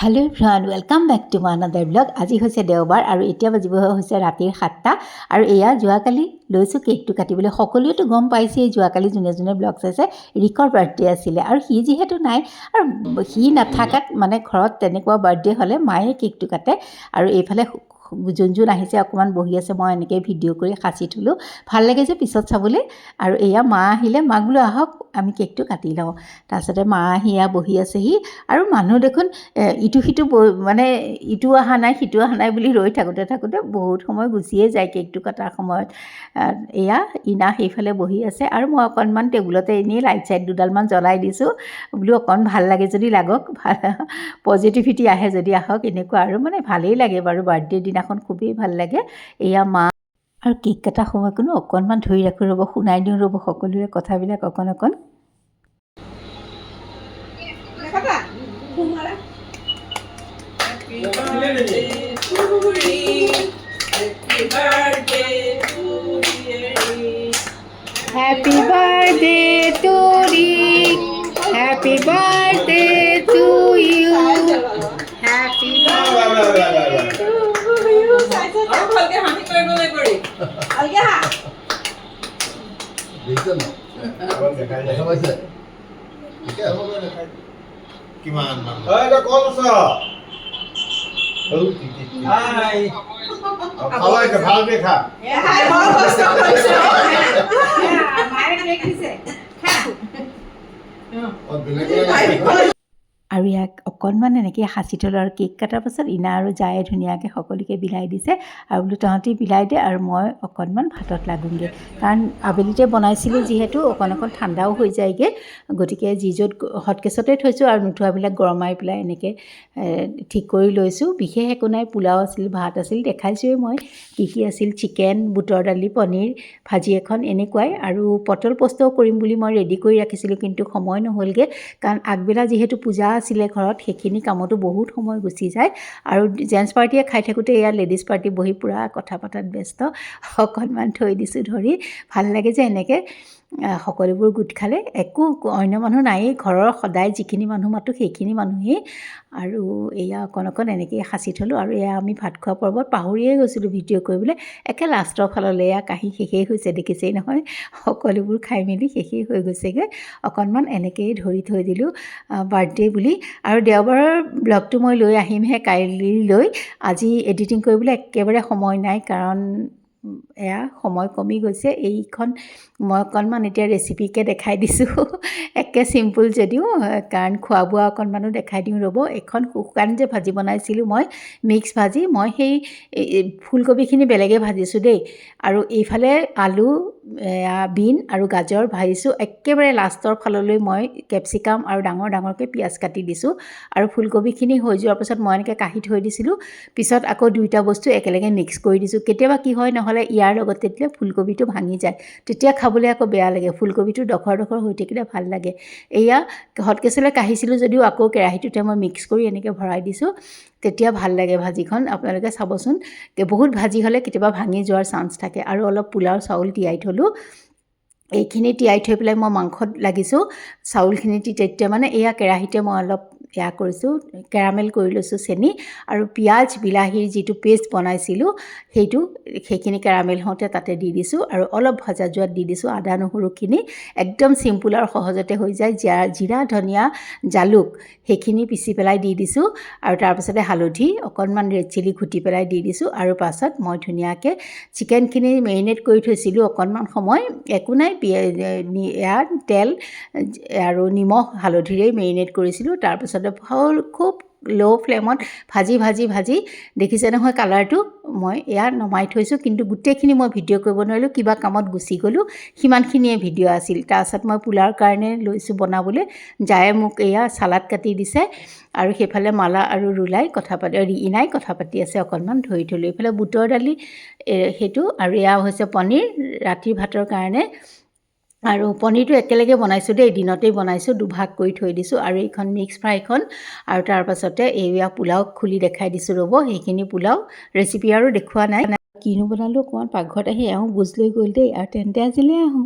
Hello' everyone, welcome back to my another blog. আজি হৈছে দেওবাৰ আৰু এতিয়া বাজিব হৈছে ৰাতিৰ 7টা আৰু এয়া যোৱাকালি লৈছোঁ কেকটো কাটিবলৈ। সকলোৱেতো গম পাইছেই, যোৱাকালি যোনে যোনে ব্লগ চাইছে ৰিকৰ বাৰ্থডে আছিলে আৰু সি যিহেতু নাই আৰু সি নাথাকাত মানে ঘৰত তেনেকুৱা বাৰ্থডে হ'লে মায়ে কেকটো কাটে আৰু এইফালে যোন যোন আহিছে অকণমান বহি আছে, মই এনেকৈ ভিডিঅ' কৰি সাঁচি থ'লোঁ। ভাল লাগে যে পিছত চাবলৈ। আৰু এয়া মা আহিলে, মাক বোলো আহক আমি কেকটো কাটি লওঁ। তাৰপিছতে মা আহি এয়া বহি আছেহি আৰু মানুহ দেখোন ইটো সিটো মানে ইটো অহা নাই সিটো অহা নাই বুলি ৰৈ থাকোঁতে বহুত সময় গুচিয়ে যায় কেকটো কটাৰ সময়ত। এয়া ইনা সেইফালে বহি আছে আৰু মই অকণমান টেবুলতে এনেই লাইট চাইট দুডালমান জ্বলাই দিছোঁ বোলো অকণ ভাল লাগে যদি লাগক, ভাল পজিটিভিটি আহে যদি আহক, এনেকুৱা আৰু মানে ভালেই লাগে বাৰু। বাৰ্থডে' দিনাখন খুবেই ভাল লাগে। এয়া মা আৰু কেক কটা সময়কনো অকণমান ধৰি ৰাখোঁ ৰ'ব, শুনাই দিওঁ ৰ'ব সকলোৰে কথাবিলাক অকণ অকণ। Happy birthday to Rick. Happy birthday to you. Happy birthday to you. কিমান মান এটা কল আছে হাই খাওয়াই কে ভাল দেখা হাই বড় কষ্ট কৰিছে মায়ে কেক দিছে ও বিলেগ আৰু ইয়াক অকণমান এনেকৈ সাঁচি থ'লোঁ আৰু কেক কটাৰ পাছত ইনা আৰু জায়ে ধুনীয়াকৈ সকলোকে বিলাই দিছে আৰু বোলো তহঁতি বিলাই দে আৰু মই অকণমান ভাতত লাগোঁগৈ, কাৰণ আবেলিতে বনাইছিলোঁ যিহেতু অকণ ঠাণ্ডাও হৈ যায়গৈ। গতিকে যি য'ত হটকেছতে থৈছোঁ আৰু নোথোৱাবিলাক গৰমাই পেলাই এনেকৈ ঠিক কৰি লৈছোঁ। বিশেষ একো নাই, পোলাও আছিল, ভাত আছিল, দেখাইছোঁৱেই মই কি কি আছিল, চিকেন, বুটৰ দালি, পনীৰ, ভাজি এখন, এনেকুৱাই। আৰু পটল পস্তও কৰিম বুলি মই ৰেডি কৰি ৰাখিছিলোঁ কিন্তু সময় নহ'লগৈ, কাৰণ আগবেলা যিহেতু পূজা আছিলে ঘৰত, সেইখিনি কামতো বহুত সময় গুচি যায় আৰু জেণ্টছ পাৰ্টিয়ে খাই থাকোঁতে ইয়াৰ লেডিজ পাৰ্টি বহি পূৰা কথা পতাত ব্যস্ত। অকণমান থৈ দিছোঁ ধৰি। ভাল লাগে যে এনেকৈ সকলোবোৰ গোট খালে, একো অন্য মানুহ নায়েই ঘৰৰ, সদায় যিখিনি মানুহ মাতোঁ সেইখিনি মানুহেই। আৰু এয়া অকণ এনেকৈ সাঁচি থ'লোঁ আৰু এয়া আমি ভাত খোৱা পৰ্বত পাহৰিয়ে গৈছিলোঁ ভিডিঅ' কৰিবলৈ। একে লাষ্টৰ ফাললৈ এয়া কাঁহী শেষেই হৈছে, দেখিছেই নহয়, সকলোবোৰ খাই মেলি শেষেই হৈ গৈছেগৈ। অকণমান এনেকৈয়ে ধৰি থৈ দিলোঁ বাৰ্থডে বুলি। আৰু দেওবাৰৰ ব্লগটো মই লৈ আহিমহে কাইলৈ। আজি এডিটিং কৰিবলৈ একেবাৰে সময় নাই, কাৰণ এয়া সময় কমি গৈছে। এইখন মই অকণমান এতিয়া ৰেচিপিকৈ দেখাই দিছোঁ, একে চিম্পুল যদিও, কাৰণ খোৱা বোৱা অকণমানো দেখাই দিওঁ ৰ'ব। এখন শুকান যে ভাজি বনাইছিলোঁ মই, মিক্স ভাজি, মই সেই ফুলকবিখিনি বেলেগে ভাজিছোঁ দেই, আৰু এইফালে আলু, বিন আৰু গাজৰ ভাজিছোঁ। একেবাৰে লাষ্টৰ ফাললৈ মই কেপচিকাম আৰু ডাঙৰকৈ পিঁয়াজ কাটি দিছোঁ আৰু ফুলকবিখিনি হৈ যোৱাৰ পাছত মই এনেকৈ কাঢ়ি থৈ দিছিলোঁ। পিছত আকৌ দুইটা বস্তু একেলগে মিক্স কৰি দিছোঁ। কেতিয়াবা কি হয়, নহ'লে ইয়াৰ লগতে দিলে ফুলকবিটো ভাঙি যায়, তেতিয়া খাবলৈ আকৌ বেয়া লাগে। ফুলকবিটো ডখৰ হৈ থাকিলে ভাল লাগে। এয়া হটকেছলৈ কাঢ়িছিলোঁ যদিও আকৌ কেৰাহীটোতে মই মিক্স কৰি এনেকৈ ভৰাই দিছোঁ, তেতিয়া ভাল লাগে ভাজিখন। আপোনালোকে চাবচোন, বহুত ভাজি হ'লে কেতিয়াবা ভাঙি যোৱাৰ চান্স থাকে। আৰু অলপ পোলাও চাউল তিয়াই থ'লোঁ। এইখিনি তিয়াই থৈ পেলাই মই মাংসত লাগিছোঁ। চাউলখিনি তেতিয়া মানে এয়া কেৰাহীতে মই অলপ এয়া কৰিছোঁ, কেৰামেল কৰি লৈছোঁ চেনি আৰু পিঁয়াজ, বিলাহীৰ যিটো পেষ্ট বনাইছিলোঁ সেইখিনি কেৰামেল হওঁতে তাতে দি দিছোঁ আৰু অলপ ভজা যোৱাত দি দিছোঁ আদা নহৰুখিনি। একদম চিম্পুল আৰু সহজতে হৈ যায়। জিৰা, ধনিয়া, জালুক সেইখিনি পিচি পেলাই দি দিছোঁ আৰু তাৰপাছতে হালধি, অকণমান ৰেড চিলি ঘুটি পেলাই দি দিছোঁ। আৰু পাছত মই ধুনীয়াকৈ চিকেনখিনি মেৰিনেট কৰি থৈছিলোঁ অকণমান সময়, একো নাই, তেল আৰু নিমখ হালধিৰেই মেৰিনেট কৰিছিলোঁ। তাৰপিছতে খুব ল' ফ্লেমত ভাজি দেখিছে নহয় কালাৰটো, মই এয়া নমাই থৈছোঁ। কিন্তু গোটেইখিনি মই ভিডিঅ' কৰিব নোৱাৰিলোঁ, কিবা কামত গুচি গ'লোঁ, সিমানখিনিয়ে ভিডিঅ' আছিল। তাৰপাছত মই পোলাওৰ কাৰণে লৈছোঁ বনাবলৈ। জায়ে মোক এয়া চালাড কাটি দিছে আৰু সেইফালে মালা আৰু ইনাই কথা পাতি আছে, অকণমান ধৰি থ'লোঁ। এইফালে বুটৰ দালি সেইটো, আৰু এয়া হৈছে পনীৰ ৰাতিৰ ভাতৰ কাৰণে। আৰু পনীৰটো একেলগে বনাইছোঁ দেই, দিনতেই বনাইছোঁ, দুভাগ কৰি থৈ দিছোঁ। আৰু এইখন মিক্স ফ্ৰাইখন, আৰু তাৰপাছতে এয়া পোলাও খুলি দেখাই দিছোঁ ৰ'ব। সেইখিনি পোলাও ৰেচিপি আৰু দেখুওৱা নাই, কিনো বনালোঁ। অকণমান পাকঘৰত আহি এওঁ বুজ লৈ গ'ল দেই, আৰু তেন্তে আজিলৈ আহোঁ।